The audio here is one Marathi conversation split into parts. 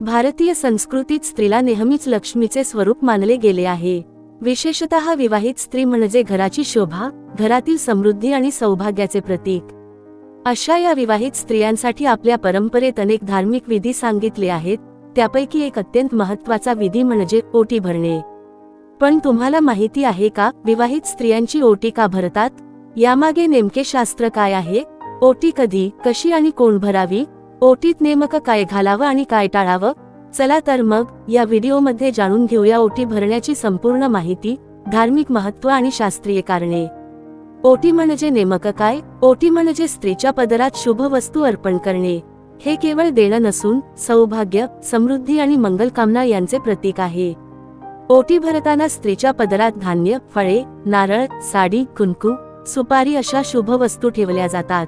भारतीय संस्कृतीत स्त्रीला नेहमीच लक्ष्मीचे स्वरूप मानले गेले आहे। विशेषतः विवाहित स्त्री म्हणजे घराची शोभा, घरातील समृद्धी आणि सौभाग्याचे प्रतीक। अशा या विवाहित स्त्रियांसाठी आपल्या परंपरेत अनेक धार्मिक विधी सांगितले आहेत। त्यापैकी एक अत्यंत महत्त्वाचा विधी म्हणजे ओटी भरणे। पण तुम्हाला माहिती आहे का, विवाहित स्त्रियांची ओटी का भरतात? यामागे नेमके शास्त्र काय आहे? ओटी कधी, कशी आणि कोण भरावी? ओटीत नेमकं काय घालावं आणि काय टाळावं? चला तर मग या व्हिडिओमध्ये जाणून घेऊया ओटी भरण्याची संपूर्ण माहिती, धार्मिक महत्त्व आणि शास्त्रीय कारणे। ओटी म्हणजे नेमकं काय? ओटी म्हणजे स्त्रीच्या पदरात शुभ वस्तू अर्पण करणे। हे केवळ देणं नसून सौभाग्य, समृद्धी आणि मंगलकामना यांचे प्रतीक आहे। ओटी भरताना स्त्रीच्या पदरात धान्य, फळे, नारळ, साडी, कुंकू, सुपारी अशा शुभ वस्तू ठेवल्या जातात।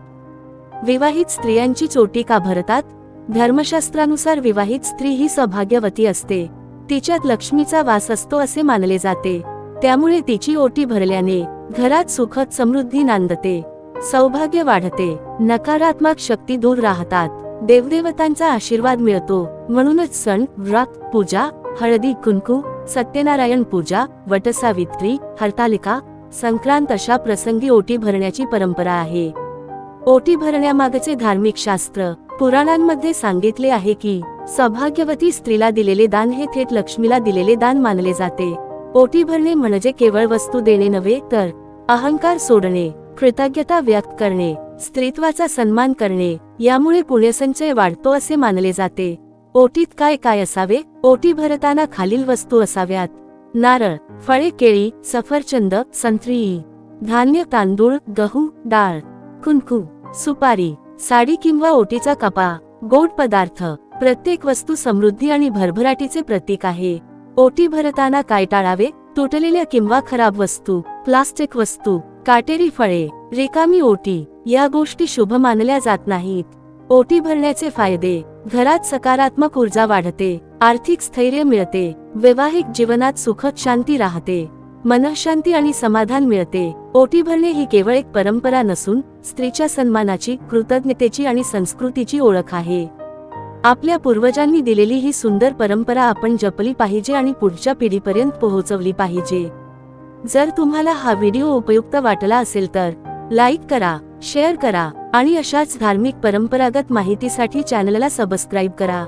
विवाहित स्त्रियांची ओटी का भरतात? धर्मशास्त्रानुसार विवाहित स्त्री ही सौभाग्यवती असते। तिच्यात लक्ष्मीचा वास असतो असे मानले जाते। त्यामुळे तिची ओटी भरल्याने घरात सुख समृद्धी नांदते, सौभाग्य वाढते, नकारात्मक शक्ती दूर राहतात, देवदेवतांचा आशीर्वाद मिळतो। म्हणूनच सण, व्रत, पूजा, हळदी कुंकू, सत्यनारायण पूजा, वटसावित्री, हरतालिका, संक्रांत अशा प्रसंगी ओटी भरण्याची परंपरा आहे। ओटी भरण्यामागचे धार्मिक शास्त्र। पुराणांमध्ये सांगितले आहे की सौभाग्यवती स्त्रीला दिलेले दान हे थेट लक्ष्मीला दिलेले दान मानले जाते। ओटी भरणे म्हणजे केवळ वस्तू देणे नव्हे, तर अहंकार सोडणे, कृतज्ञता व्यक्त करणे, स्त्रीत्वाचा सन्मान करणे, यामुळे पुण्यसंचय वाढतो असे मानले जाते। ओटीत काय काय असावे? ओटी भरताना खालील वस्तू असाव्यात: नारळ, फळे, केळी, सफरचंद, संत्री, धान्य, तांदूळ, गहू, डाळ, कुंकू, सुपारी, साडी किंवा ओटीचा कपा, गोड पदार्थ। प्रत्येक वस्तू समृद्धी आणि भरभराटीचे प्रतीक आहे। ओटी भरताना काय टाळावे? तुटलेल्या किंवा खराब वस्तू, प्लास्टिक वस्तू, काटेरी फळे, रिकामी ओटी या गोष्टी शुभ मानल्या जात नाहीत। ओटी भरण्याचे फायदे: घरात सकारात्मक ऊर्जा वाढते, आर्थिक स्थैर्य मिळते, वैवाहिक जीवनात सुखद शांती राहते, मनःशांती आणि समाधान मिळते। ओटी भरणे ही केवळ एक परंपरा नसून स्त्रीच्या सन्मानाची, कृतज्ञतेची आणि संस्कृतीची ओळख आहे। आपल्या पूर्वजांनी दिलेली ही सुंदर परंपरा आपण जपली पाहिजे आणि पुढच्या पिढीपर्यंत पोहोचवली पाहिजे। जर तुम्हाला हा व्हिडिओ उपयुक्त वाटला असेल तर लाईक करा, शेअर करा आणि अशाच धार्मिक परंपरागत माहितीसाठी चॅनलला सबस्क्राईब करा।